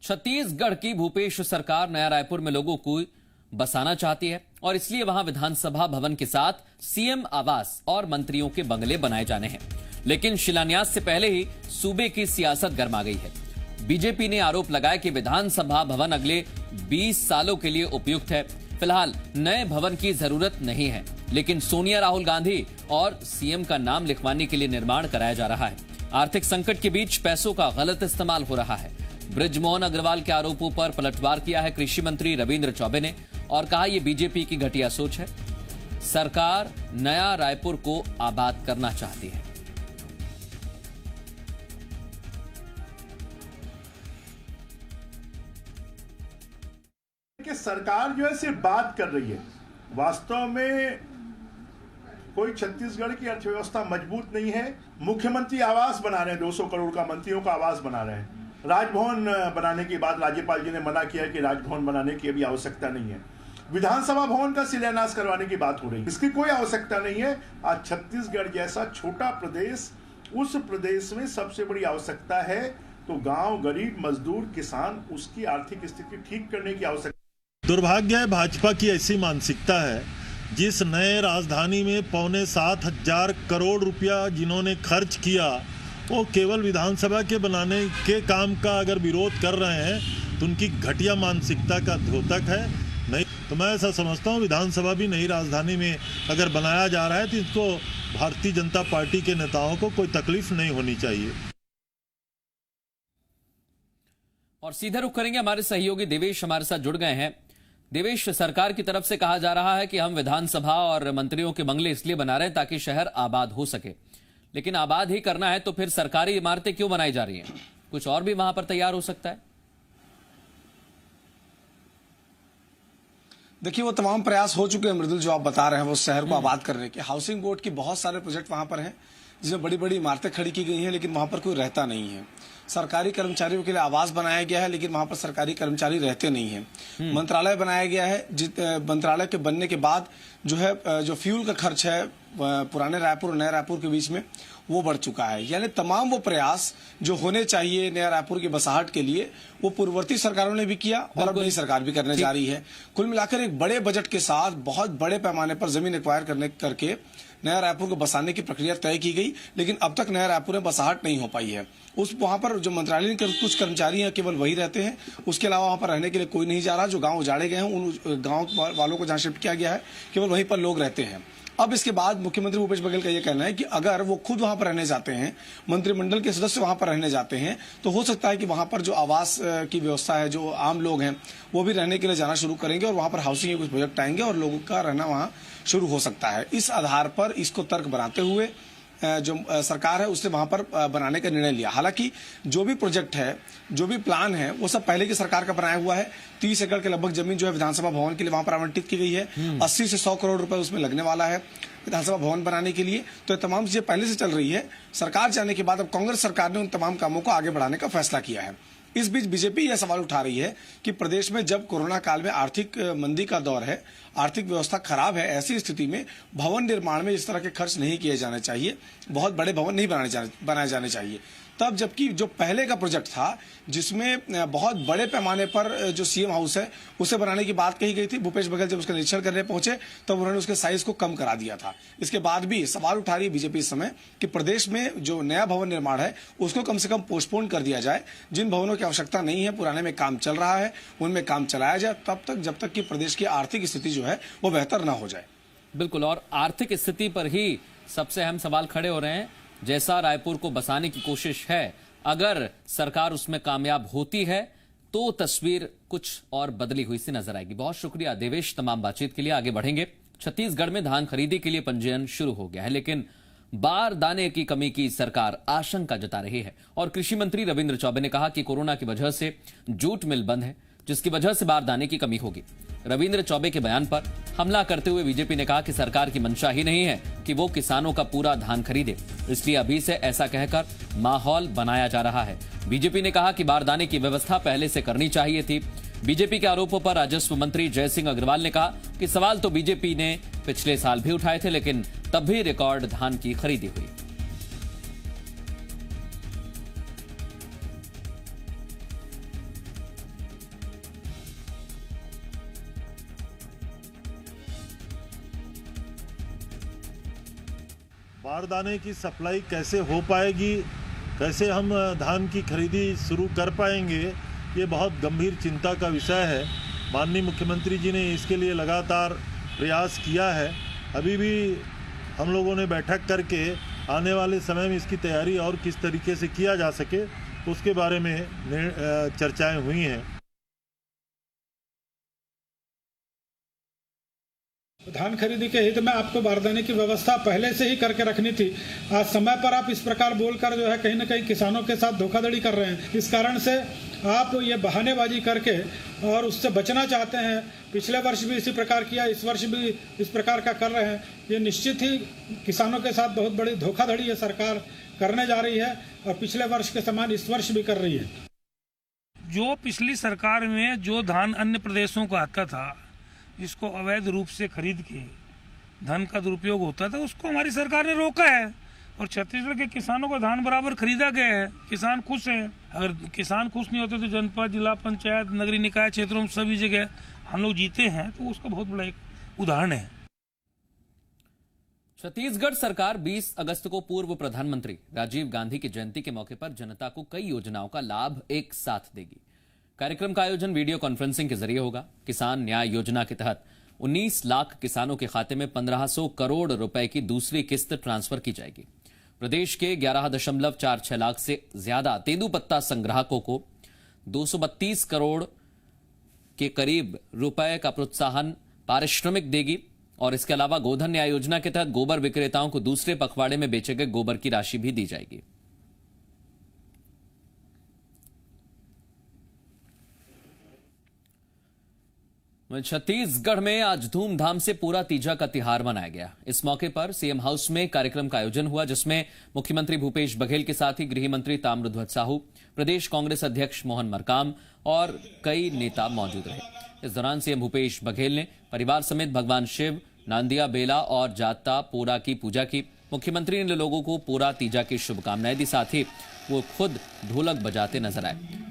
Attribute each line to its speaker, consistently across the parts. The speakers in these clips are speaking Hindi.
Speaker 1: छत्तीसगढ़ की भूपेश सरकार नया रायपुर में लोगों को बसाना चाहती है और इसलिए वहां विधानसभा भवन के साथ सीएम आवास और मंत्रियों के बंगले बनाए जाने हैं। लेकिन शिलान्यास से पहले ही सूबे की सियासत गर्मा गई है। बीजेपी ने आरोप लगाया कि विधानसभा भवन अगले 20 सालों के लिए उपयुक्त है। फिलहाल नए भवन की जरूरत नहीं है, लेकिन सोनिया, राहुल गांधी और सीएम का नाम लिखवाने के लिए निर्माण कराया जा रहा है। आर्थिक संकट के बीच पैसों का गलत इस्तेमाल हो रहा है। बृजमोहन अग्रवाल के आरोपों पर पलटवार किया है कृषि मंत्री रविंद्र चौबे ने और कहा यह बीजेपी की घटिया सोच है। सरकार नया रायपुर को आबाद करना चाहती है।
Speaker 2: कि सरकार जो है सिर्फ बात कर रही है, वास्तव में कोई छत्तीसगढ़ की अर्थव्यवस्था मजबूत नहीं है। मुख्यमंत्री आवास बना रहे हैं, 200 करोड़ का मंत्रियों का आवास बना रहे हैं। राजभवन बनाने के बाद राज्यपाल जी ने मना किया कि राजभवन बनाने की अभी आवश्यकता नहीं है। विधानसभा भवन का शिलान्यास करवाने की बात हो रही है, इसकी कोई आवश्यकता नहीं है। आज छत्तीसगढ़ जैसा छोटा प्रदेश, उस प्रदेश में सबसे बड़ी आवश्यकता है तो गांव, गरीब, मजदूर, किसान, उसकी आर्थिक स्थिति ठीक करने की आवश्यकता।
Speaker 3: दुर्भाग्य है भाजपा की ऐसी मानसिकता है, जिस नए राजधानी में 6,75,000 करोड़ रुपया जिन्होंने खर्च किया, वो केवल विधानसभा के बनाने के काम का अगर विरोध कर रहे हैं तो उनकी घटिया मानसिकता का द्योतक है। नहीं तो मैं ऐसा समझता हूँ विधानसभा भी नई राजधानी में अगर बनाया जा रहा है तो इसको भारतीय जनता पार्टी के नेताओं को कोई तकलीफ नहीं होनी चाहिए।
Speaker 1: और सीधे रुख करेंगे, हमारे सहयोगी देवेश हमारे साथ जुड़ गए हैं। देवेश, सरकार की तरफ से कहा जा रहा है कि हम विधानसभा और मंत्रियों के बंगले इसलिए बना रहे हैं ताकि शहर आबाद हो सके, लेकिन आबाद ही करना है तो फिर सरकारी इमारतें क्यों बनाई जा रही हैं? कुछ और भी वहां पर तैयार हो सकता है?
Speaker 4: देखिए, वो तमाम प्रयास हो चुके हैं मृदुल, जो आप बता रहे हैं वो शहर को आबाद करने के। हाउसिंग बोर्ड की बहुत सारे प्रोजेक्ट वहां पर हैं जिसमें बड़ी बड़ी इमारतें खड़ी की गई हैं, लेकिन वहां पर कोई रहता नहीं है। सरकारी कर्मचारियों के लिए आवास बनाया गया है, लेकिन वहां पर सरकारी कर्मचारी रहते नहीं हैं। मंत्रालय बनाया गया है, मंत्रालय के बनने के बाद जो फ्यूल का खर्च है पुराने रायपुर और नए रायपुर के बीच में वो बढ़ चुका है। यानी तमाम वो प्रयास जो होने चाहिए नया रायपुर की बसाहट के लिए, वो पूर्ववर्ती सरकारों ने भी किया और अब नई सरकार भी करने जा रही है। कुल मिलाकर एक बड़े बजट के साथ बहुत बड़े पैमाने पर जमीन एक्वायर करके नया रायपुर को बसाने की प्रक्रिया तय की गई, लेकिन अब तक नया रायपुर में बसाहट नहीं हो पाई है। वहां पर जो मंत्रालय के कुछ कर्मचारी हैं केवल वही रहते हैं, उसके अलावा वहां पर रहने के लिए कोई नहीं जा रहा। जो गांव उजाड़े गए हैं उन गांव वालों को जहां शिफ्ट किया गया है, केवल वहीं पर लोग रहते हैं। अब इसके बाद मुख्यमंत्री भूपेश बघेल का यह कहना है कि अगर वो खुद वहां पर रहने जाते हैं, मंत्रिमंडल के सदस्य वहां पर रहने जाते हैं, तो हो सकता है कि वहां पर जो आवास की व्यवस्था है, जो आम लोग हैं वो भी रहने के लिए जाना शुरू करेंगे और वहां पर हाउसिंग के कुछ प्रोजेक्ट आएंगे और लोगों का रहना वहां शुरू हो सकता है। इस आधार पर इसको तर्क बनाते हुए जो सरकार है उसने वहां पर बनाने का निर्णय लिया। हालांकि जो भी प्रोजेक्ट है, जो भी प्लान है, वो सब पहले की सरकार का बनाया हुआ है। 30 एकड़ के लगभग जमीन जो है विधानसभा भवन के लिए वहां पर आवंटित की गई है। 80 से 100 करोड़ रुपए उसमें लगने वाला है विधानसभा भवन बनाने के लिए। तो ये तमाम चीजें पहले से चल रही है। सरकार जाने के बाद अब कांग्रेस सरकार ने उन तमाम कामों को आगे बढ़ाने का फैसला किया है। इस बीच बीजेपी यह सवाल उठा रही है कि प्रदेश में जब कोरोना काल में आर्थिक मंदी का दौर है, आर्थिक व्यवस्था खराब है, ऐसी स्थिति में भवन निर्माण में इस तरह के खर्च नहीं किए जाने चाहिए, बहुत बड़े भवन नहीं बनाए जाने चाहिए। तब जबकि जो पहले का प्रोजेक्ट था जिसमें बहुत बड़े पैमाने पर जो सीएम हाउस है उसे बनाने की बात कही गई थी, भूपेश बघेल जब उसका निरीक्षण करने पहुंचे तब उन्होंने उसके साइज को कम करा दिया था। इसके बाद भी सवाल उठा रही है बीजेपी इस समय कि प्रदेश में जो नया भवन निर्माण है उसको कम से कम पोस्टपोन कर दिया जाए। जिन भवनों की आवश्यकता नहीं है, पुराने में काम चल रहा है, उनमें काम चलाया जाए तब तक, जब तक कि प्रदेश की आर्थिक स्थिति जो है वो बेहतर ना हो जाए।
Speaker 1: बिल्कुल, और आर्थिक स्थिति पर ही सबसे अहम सवाल खड़े हो रहे हैं। जैसा रायपुर को बसाने की कोशिश है, अगर सरकार उसमें कामयाब होती है तो तस्वीर कुछ और बदली हुई सी नजर आएगी। बहुत शुक्रिया देवेश तमाम बातचीत के लिए। आगे बढ़ेंगे। छत्तीसगढ़ में धान खरीदी के लिए पंजीयन शुरू हो गया है, लेकिन बारदाने की कमी की सरकार आशंका जता रही है और कृषि मंत्री रविंद्र चौबे ने कहा कि कोरोना की वजह से जूट मिल बंद है, जिसकी वजह से बारदाने की कमी होगी। रविंद्र चौबे के बयान पर हमला करते हुए बीजेपी ने कहा कि सरकार की मंशा ही नहीं है कि वो किसानों का पूरा धान खरीदे, इसलिए अभी से ऐसा कहकर माहौल बनाया जा रहा है। बीजेपी ने कहा कि बारदाने की व्यवस्था पहले से करनी चाहिए थी। बीजेपी के आरोपों पर राजस्व मंत्री जयसिंह अग्रवाल ने कहा कि सवाल तो बीजेपी ने पिछले साल भी उठाए थे, लेकिन तब भी रिकॉर्ड धान की खरीदी हुई।
Speaker 3: बारदाने की सप्लाई कैसे हो पाएगी, कैसे हम धान की खरीदी शुरू कर पाएंगे, ये बहुत गंभीर चिंता का विषय है। माननीय मुख्यमंत्री जी ने इसके लिए लगातार प्रयास किया है। अभी भी हम लोगों ने बैठक करके आने वाले समय में इसकी तैयारी और किस तरीके से किया जा सके उसके बारे में चर्चाएं हुई हैं।
Speaker 5: धान खरीदी के हित में आपको बारदाने की व्यवस्था पहले से ही करके रखनी थी। आज समय पर आप इस प्रकार बोलकर जो है कहीं न कहीं किसानों के साथ धोखाधड़ी कर रहे हैं। इस कारण से आप ये बहानेबाजी करके और उससे बचना चाहते हैं। पिछले वर्ष भी इसी प्रकार किया, इस वर्ष भी इस प्रकार का कर रहे हैं। ये निश्चित ही किसानों के साथ बहुत बड़ी धोखाधड़ी ये सरकार करने जा रही है और पिछले वर्ष के समान इस वर्ष भी कर रही है।
Speaker 6: जो पिछली सरकार में जो धान अन्य प्रदेशों को आता था, इसको अवैध रूप से खरीद के धन का दुरुपयोग होता था, उसको हमारी सरकार ने रोका है और छत्तीसगढ़ के किसानों को धान बराबर खरीदा गया है। किसान खुश हैं। अगर किसान खुश नहीं होते तो जनपद, जिला पंचायत, नगरीय निकाय क्षेत्रों में सभी जगह हम लोग जीते हैं, तो उसका बहुत बड़ा एक उदाहरण है।
Speaker 1: छत्तीसगढ़ सरकार 20 अगस्त को पूर्व प्रधानमंत्री राजीव गांधी की जयंती के मौके पर जनता को कई योजनाओं का लाभ एक साथ देगी। कार्यक्रम का आयोजन वीडियो कॉन्फ्रेंसिंग के जरिए होगा। किसान न्याय योजना के तहत 19 लाख किसानों के खाते में 1500 करोड़ रुपए की दूसरी किस्त ट्रांसफर की जाएगी। प्रदेश के 11.46 लाख से ज्यादा तेंदूपत्ता संग्राहकों को 232 करोड़ के करीब रुपए का प्रोत्साहन पारिश्रमिक देगी और इसके अलावा गोधन न्याय योजना के तहत गोबर विक्रेताओं को दूसरे पखवाड़े में बेचे गए गोबर की राशि भी दी जाएगी। छत्तीसगढ़ में आज धूमधाम से पूरा तीजा का तिहार मनाया गया। इस मौके पर सीएम हाउस में कार्यक्रम का आयोजन हुआ, जिसमें मुख्यमंत्री भूपेश बघेल के साथ ही गृह मंत्री ताम्रध्वज साहू, प्रदेश कांग्रेस अध्यक्ष मोहन मरकाम और कई नेता मौजूद रहे। इस दौरान सीएम भूपेश बघेल ने परिवार समेत भगवान शिव, नांदिया बेला और जाता पोरा की पूजा की। मुख्यमंत्री ने लोगों को पूरा तीजा की शुभकामनाएं दी, साथ ही वो खुद ढोलक बजाते नजर आए।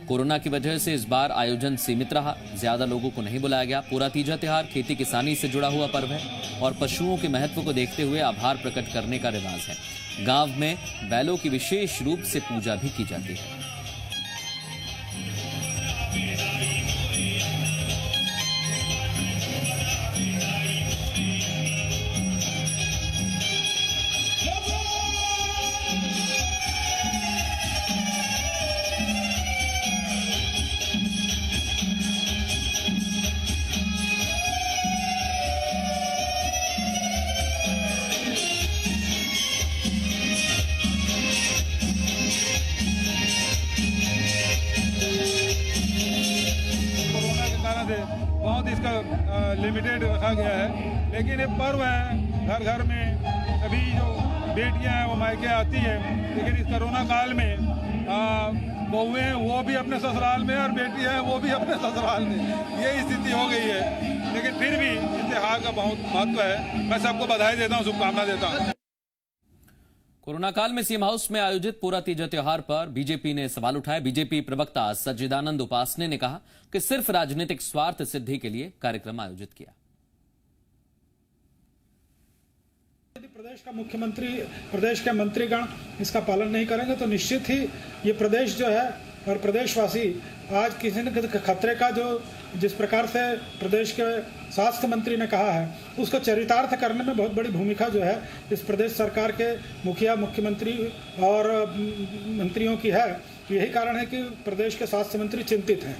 Speaker 1: कोरोना की वजह से इस बार आयोजन सीमित रहा, ज्यादा लोगों को नहीं बुलाया गया। पूरा तीजा त्योहार खेती किसानी से जुड़ा हुआ पर्व है और पशुओं के महत्व को देखते हुए आभार प्रकट करने का रिवाज है। गांव में बैलों की विशेष रूप से पूजा भी की जाती है।
Speaker 7: बहुत इसका लिमिटेड रखा गया है, लेकिन ये पर्व है। घर घर में सभी जो बेटियां हैं वो मायके आती है, लेकिन इस कोरोना काल में बहुएं हैं वो भी अपने ससुराल में और बेटी है वो भी अपने ससुराल में, ये स्थिति हो गई है। लेकिन फिर भी इस त्योहार का बहुत महत्व है। मैं सबको बधाई देता हूँ, शुभकामना देता हूँ।
Speaker 1: कोरोना काल में सीएम हाउस में आयोजित पूरा तीजा त्योहार पर बीजेपी ने सवाल उठाए। बीजेपी प्रवक्ता सज्जिदानंद उपासने ने कहा कि सिर्फ राजनीतिक स्वार्थ सिद्धि के लिए कार्यक्रम आयोजित किया।
Speaker 5: यदि प्रदेश का मुख्यमंत्री, प्रदेश के मंत्रीगण इसका पालन नहीं करेंगे तो निश्चित ही ये प्रदेश जो है और प्रदेशवासी आज किसी न खतरे का, जो जिस प्रकार से प्रदेश के स्वास्थ्य मंत्री ने कहा है, उसको चरितार्थ करने में बहुत बड़ी भूमिका जो है इस प्रदेश सरकार के मुखिया, मुख्यमंत्री और मंत्रियों की है। यही कारण है कि प्रदेश के स्वास्थ्य मंत्री चिंतित हैं।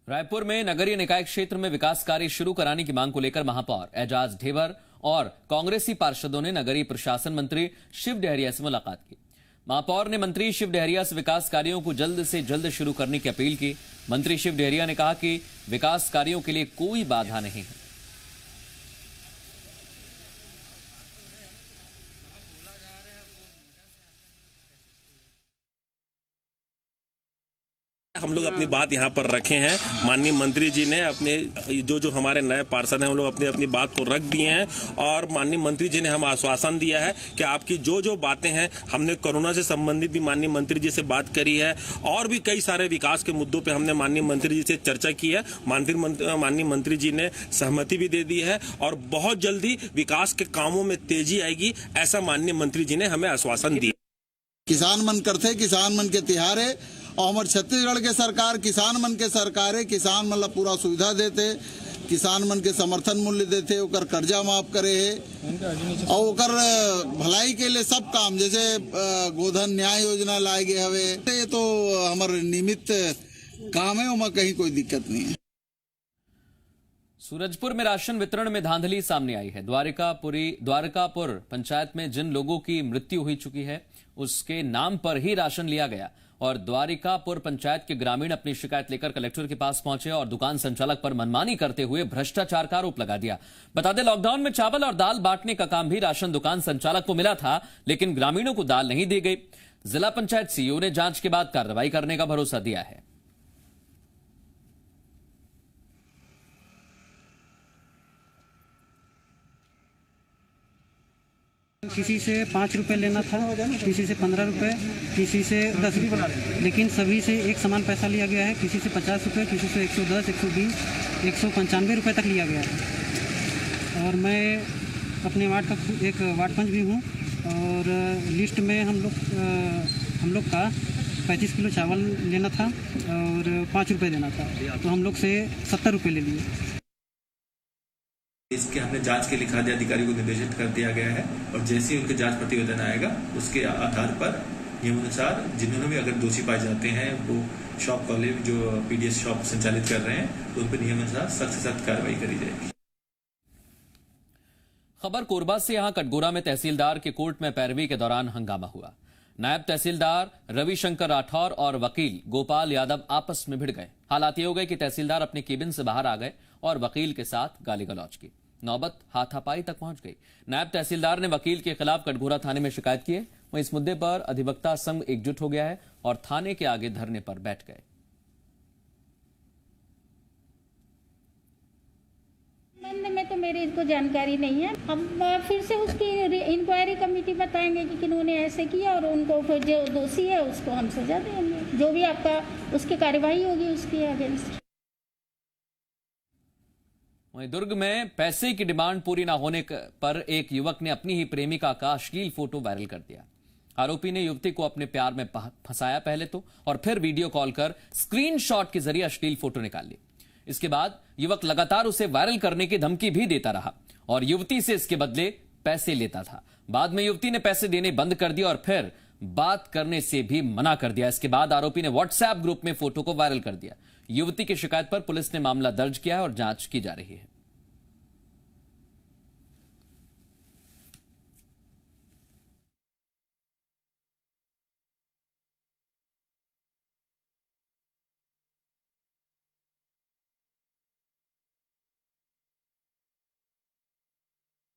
Speaker 1: रायपुर में नगरीय निकाय क्षेत्र में विकास कार्य शुरू कराने की मांग को लेकर महापौर एजाज ढेबर और कांग्रेसी पार्षदों ने नगरीय प्रशासन मंत्री शिव डहरिया से मुलाकात की। महापौर ने मंत्री शिव डहरिया से विकास कार्यों को जल्द से जल्द शुरू करने की अपील की। मंत्री शिव डहरिया ने कहा कि विकास कार्यों के लिए कोई बाधा नहीं है।
Speaker 8: हम लोग अपनी बात यहाँ पर रखे हैं। माननीय मंत्री जी ने अपने जो हमारे नए पार्षद हैं हम लोग अपनी बात को रख दिए हैं और माननीय मंत्री जी ने हम आश्वासन दिया है कि आपकी जो बातें हैं, हमने कोरोना से संबंधित भी माननीय मंत्री जी से बात करी है और भी कई सारे विकास के मुद्दों पे हमने माननीय मंत्री जी से चर्चा की है। माननीय मंत्री जी ने सहमति भी दे दी है और बहुत जल्दी विकास के कामों में तेजी आएगी, ऐसा माननीय मंत्री जी ने हमें आश्वासन दिया।
Speaker 9: किसान मन करते, किसान मन के तिहारे और हमारे छत्तीसगढ़ के सरकार किसान मन के सरकार है। किसान मन ला पूरा सुविधा देते, किसान मन के समर्थन मूल्य देते, ओकर कर्जा माफ करे है और ओकर भलाई के लिए सब काम, जैसे गोधन न्याय योजना लाए गए हवे, ये तो हमारे नियमित काम है, वहाँ कहीं कोई दिक्कत नहीं है।
Speaker 1: सूरजपुर में राशन वितरण में धांधली सामने आई है। द्वारकापुर पंचायत में जिन लोगों की मृत्यु हो चुकी है उसके नाम पर ही राशन लिया गया और द्वारिकापुर पंचायत के ग्रामीण अपनी शिकायत लेकर कलेक्टर के पास पहुंचे और दुकान संचालक पर मनमानी करते हुए भ्रष्टाचार का आरोप लगा दिया। बता दें, लॉकडाउन में चावल और दाल बांटने का काम भी राशन दुकान संचालक को मिला था, लेकिन ग्रामीणों को दाल नहीं दी गई। जिला पंचायत सीईओ ने जांच के बाद कार्रवाई करने का भरोसा दिया है।
Speaker 10: किसी से 5 रुपए लेना था, किसी से 15 रुपए, किसी से 10 रुपए, लेकिन सभी से एक समान पैसा लिया गया है। किसी से 50 रुपए, किसी से 110, 120, 195 रुपए तक लिया गया है। और मैं अपने वार्ड का एक वार्ड पंच भी हूँ और लिस्ट में हम लोग का 35 किलो चावल लेना था और 5 रुपये देना था, तो हम लोग से 70 रुपये ले लिए।
Speaker 11: इसके हमने जांच के लिए खाद्य अधिकारी को निर्देशित कर दिया गया है और जैसे ही उनके जांच प्रतिवेदन आएगा उसके आधार पर नियमानुसार जिन्होंने भी अगर दोषी पाए जाते हैं वो शॉप वाले जो पीडीएस शॉप संचालित कर रहे हैं तो उन पर नियमानुसार सख्त से सख्त कार्रवाई करी जाएगी।
Speaker 1: खबर कोरबा से। यहां कटघोरा में तहसीलदार के कोर्ट में पैरवी के दौरान हंगामा हुआ। नायब तहसीलदार रविशंकर राठौर और वकील गोपाल यादव आपस में भिड़ गए। हालात ये हो गए कि तहसीलदार अपने केबिन से बाहर आ गए और वकील के साथ गाली गलौज की। नौबत हाथापाई तक पहुंच गई। नायब तहसीलदार ने वकील के खिलाफ कटघोरा थाने में शिकायत की है। वहीं इस मुद्दे पर अधिवक्ता संघ एकजुट हो गया है और थाने के आगे धरने पर बैठ गए।
Speaker 12: में तो मेरी इसको जानकारी नहीं है। हम फिर से उसकी इंक्वायरी कमेटी बताएंगे कि किन्होंने ऐसे किया और उनको फिर जो दोषी है उसको हम सजा देंगे, जो भी आपका उसकी कार्यवाही होगी उसके अगेंस्ट।
Speaker 1: वहीं दुर्ग में पैसे की डिमांड पूरी न होने पर एक युवक ने अपनी ही प्रेमिका का अश्लील फोटो वायरल कर दिया। आरोपी ने युवती को अपने प्यार में फंसाया पहले तो, और फिर वीडियो कॉल कर स्क्रीनशॉट के जरिए अश्लील फोटो निकाल ली। इसके बाद युवक लगातार उसे वायरल करने की धमकी भी देता रहा और युवती से इसके बदले पैसे लेता था। बाद में युवती ने पैसे देने बंद कर दिया और फिर बात करने से भी मना कर दिया। इसके बाद आरोपी ने व्हाट्सएप ग्रुप में फोटो को वायरल कर दिया। युवती की शिकायत पर पुलिस ने मामला दर्ज किया है और जांच की जा रही है।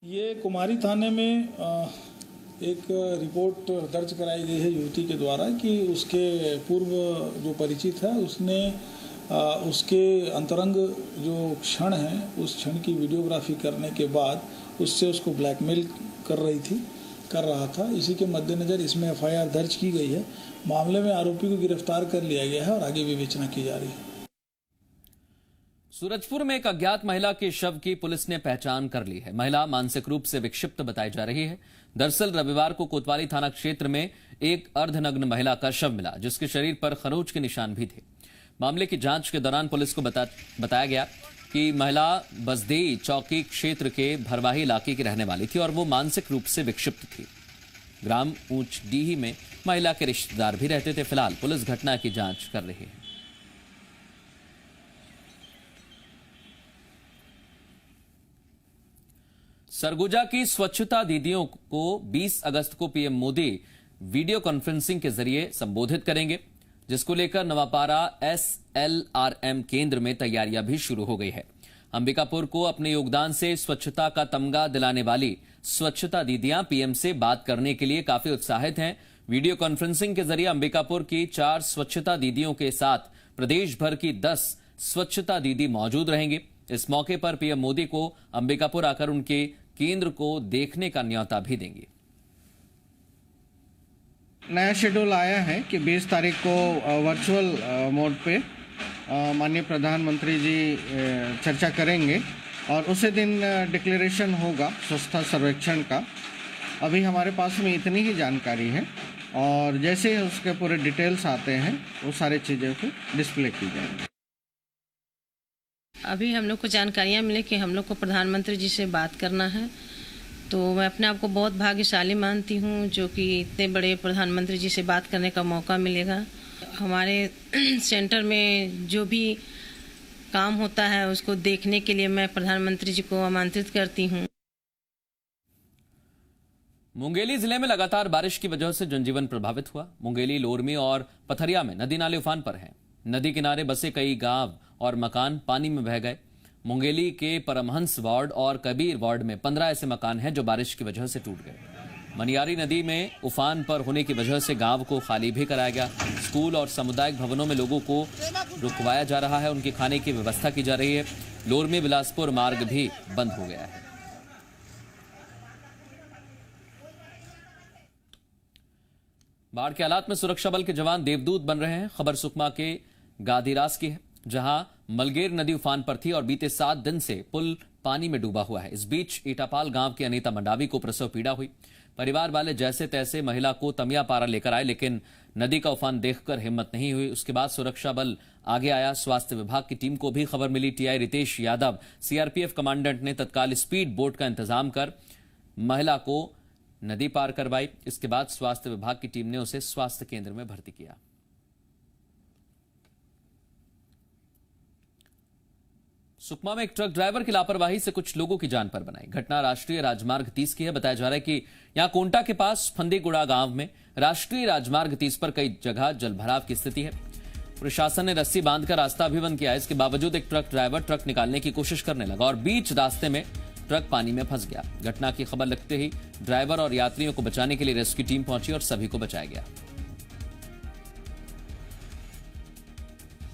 Speaker 5: ये कुमारी थाने में एक रिपोर्ट दर्ज कराई गई है युवती के द्वारा कि उसके पूर्व जो परिचित है उसने उसके अंतरंग जो क्षण है उस क्षण की वीडियोग्राफी करने के बाद उससे उसको ब्लैकमेल कर रहा था। इसी के मद्देनज़र इसमें एफआईआर दर्ज की गई है। मामले में आरोपी को गिरफ्तार कर लिया गया है और आगे विवेचना की जा रही है।
Speaker 1: सूरजपुर में एक अज्ञात महिला के शव की पुलिस ने पहचान कर ली है। महिला मानसिक रूप से विक्षिप्त बताई जा रही है। दरअसल रविवार को कोतवाली थाना क्षेत्र में एक अर्धनग्न महिला का शव मिला जिसके शरीर पर खरोंच के निशान भी थे। मामले की जांच के दौरान पुलिस को बताया गया कि महिला बसदेई चौकी क्षेत्र के भरवाही इलाके की रहने वाली थी और वो मानसिक रूप से विक्षिप्त थी। ग्राम ऊंच डीही में महिला के रिश्तेदार भी रहते थे। फिलहाल पुलिस घटना की जांच कर रही है। सरगुजा की स्वच्छता दीदियों को 20 अगस्त को पीएम मोदी वीडियो कॉन्फ्रेंसिंग के जरिए संबोधित करेंगे, जिसको लेकर नवापारा SLRM केंद्र में तैयारियां भी शुरू हो गई है। अंबिकापुर को अपने योगदान से स्वच्छता का तमगा दिलाने वाली स्वच्छता दीदियां पीएम से बात करने के लिए काफी उत्साहित हैं। वीडियो कॉन्फ्रेंसिंग के जरिए अंबिकापुर की 4 स्वच्छता दीदियों के साथ प्रदेश भर की 10 स्वच्छता दीदी मौजूद रहेंगी। इस मौके पर पीएम मोदी को अंबिकापुर आकर उनके केंद्र को देखने का न्योता भी देंगे।
Speaker 13: नया शेड्यूल आया है कि 20 तारीख को वर्चुअल मोड पे माननीय प्रधानमंत्री जी चर्चा करेंगे और उसी दिन डिक्लेरेशन होगा स्वच्छता सर्वेक्षण का। अभी हमारे पास में इतनी ही जानकारी है और जैसे उसके पूरे डिटेल्स आते हैं वो सारी चीज़ों को डिस्प्ले की जाएगी।
Speaker 14: अभी हम लोग को जानकारियाँ मिले कि हम लोग को प्रधानमंत्री जी से बात करना है, तो मैं अपने आप को बहुत भाग्यशाली मानती हूँ जो कि इतने बड़े प्रधानमंत्री जी से बात करने का मौका मिलेगा। हमारे सेंटर में जो भी काम होता है उसको देखने के लिए मैं प्रधानमंत्री जी को आमंत्रित करती हूँ।
Speaker 1: मुंगेली जिले में लगातार बारिश की वजह से जनजीवन प्रभावित हुआ। मुंगेली, लोरमी और पथरिया में नदी नाले उफान पर हैं। नदी किनारे बसे कई गांव और मकान पानी में बह गए। मुंगेली के परमहंस वार्ड और कबीर वार्ड में 15 ऐसे मकान हैं जो बारिश की वजह से टूट गए। मनियारी नदी में उफान पर होने की वजह से गांव को खाली भी कराया गया। स्कूल और सामुदायिक भवनों में लोगों को रुकवाया जा रहा है, उनके खाने की व्यवस्था की जा रही है। लोरमी बिलासपुर मार्ग भी बंद हो गया है। बाढ़ के हालात में सुरक्षा बल के जवान देवदूत बन रहे हैं। खबर सुकमा के गादीरास की है, जहां मलगेर नदी उफान पर थी और बीते 7 दिन से पुल पानी में डूबा हुआ है। इस बीच ईटापाल गांव की अनीता मंडावी को प्रसव पीड़ा हुई। परिवार वाले जैसे तैसे महिला को तमिया पारा लेकर आए, लेकिन नदी का उफान देखकर हिम्मत नहीं हुई। उसके बाद सुरक्षा बल आगे आया। स्वास्थ्य विभाग की टीम को भी खबर मिली। TI Ritesh Yadav, CRPF commandant ने तत्काल स्पीड बोट का इंतजाम कर महिला को नदी पार करवाई। इसके बाद स्वास्थ्य विभाग की टीम ने उसे स्वास्थ्य केंद्र में भर्ती किया। सुकमा में एक ट्रक ड्राइवर की लापरवाही से कुछ लोगों की जान पर बनाई। घटना राष्ट्रीय राजमार्ग 30 की है। बताया जा रहा है कि यहां कोंटा के पास फंदीगुड़ा गांव में राष्ट्रीय राजमार्ग 30 पर कई जगह जलभराव की स्थिति है। प्रशासन ने रस्सी बांधकर रास्ता भी बंद किया है। इसके बावजूद एक ट्रक ड्राइवर ट्रक निकालने की कोशिश करने लगा और बीच रास्ते में ट्रक पानी में फंस गया। घटना की खबर लगते ही ड्राइवर और यात्रियों को बचाने के लिए रेस्क्यू टीम पहुंची और सभी को बचाया गया।